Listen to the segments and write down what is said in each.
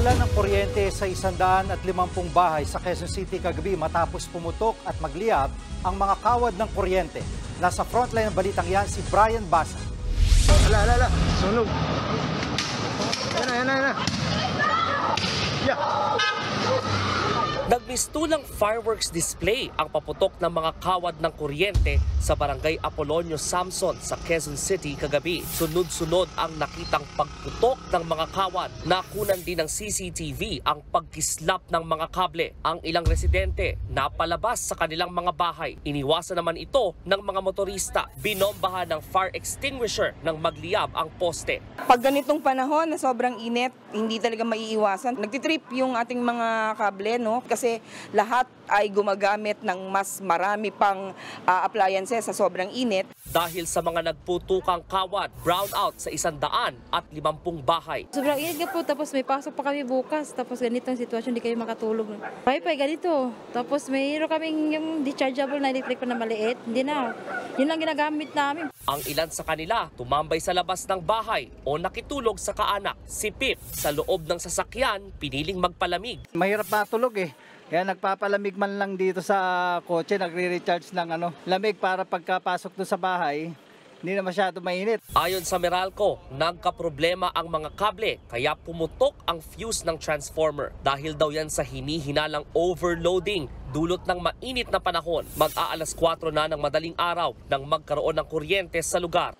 Nawala ng kuryente sa 150 bahay sa Quezon City kagabi matapos pumutok at magliyab ang mga kawad ng kuryente. Nasa frontline ng balitang yan si Brian Basa. Ala, sunog. Yan na. Yeah. Nagmistulang fireworks display ang paputok ng mga kawad ng kuryente sa barangay Apolonio Samson sa Quezon City kagabi. Sunod-sunod ang nakitang pagputok ng mga kawad. Nakunan din ng CCTV ang pagkislap ng mga kable. Ang ilang residente napalabas sa kanilang mga bahay. Iniwasan naman ito ng mga motorista. Binombahan ng fire extinguisher nang magliyab ang poste. Pag ganitong panahon na sobrang init, hindi talaga maiiwasan. Nagtitrip yung ating mga kable, no? Kasi lahat ay gumagamit ng mas marami pang appliances sa sobrang init. Dahil sa mga nagputukang kawad, brownout sa 150 bahay. Sobrang init nga po, tapos may pasok pa kami bukas. Tapos ganitong sitwasyon, di kayo makatulog. Wifi, ganito. Tapos mayroon kaming yung dechargeable na electric na maliit. Hindi na. Yun lang ginagamit namin. Ang ilan sa kanila tumambay sa labas ng bahay o nakitulog sa kaanak. Si Pip sa loob ng sasakyan, piniling magpalamig. Mahirap matulog eh. Kaya nagpapalamig man lang dito sa kotse, nagre-recharge ng lamig para pagkapasok doon sa bahay, hindi na masyado mainit. Ayon sa Meralco, nagkaproblema ang mga kable kaya pumutok ang fuse ng transformer. Dahil daw yan sa hinihinalang overloading dulot ng mainit na panahon. Mag-aalas 4 na ng madaling araw nang magkaroon ng kuryente sa lugar.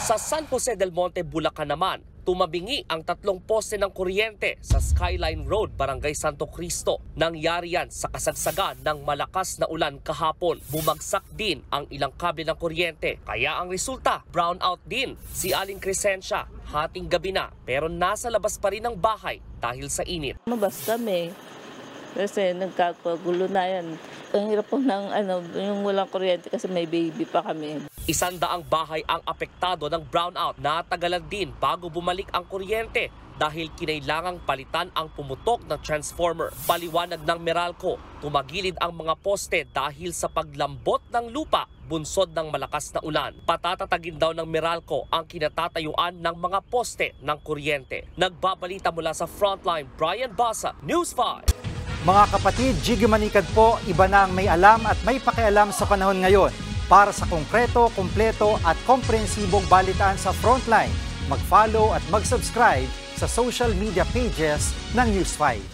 Sa San Jose del Monte, Bulacan naman, tumabingi ang 3 poste ng kuryente sa Skyline Road, Barangay Santo Cristo. Nangyari yan sa kasagsagan ng malakas na ulan kahapon. Bumagsak din ang ilang kable ng kuryente. Kaya ang resulta, brownout din. Si Aling Crescencia, hating gabi na pero nasa labas pa rin ng bahay dahil sa init. Mabas kami kasi nagkakagulo na yan. Ang hirap po ng yung walang kuryente kasi may baby pa kami. 100 bahay ang apektado ng brownout. Natagalan din bago bumalik ang kuryente dahil kinailangang palitan ang pumutok na transformer. Paliwanag ng Meralco, tumagilid ang mga poste dahil sa paglambot ng lupa bunsod ng malakas na ulan. Patatatagin daw ng Meralco ang kinatatayuan ng mga poste ng kuryente. Nagbabalita mula sa Frontline, Brian Basa, News 5. Mga kapatid, Jiggy Manikad po, iba na ang may alam at may pakialam sa panahon ngayon. Para sa konkreto, kumpleto at komprehensibong balitaan sa Frontline, mag-follow at mag-subscribe sa social media pages ng News 5.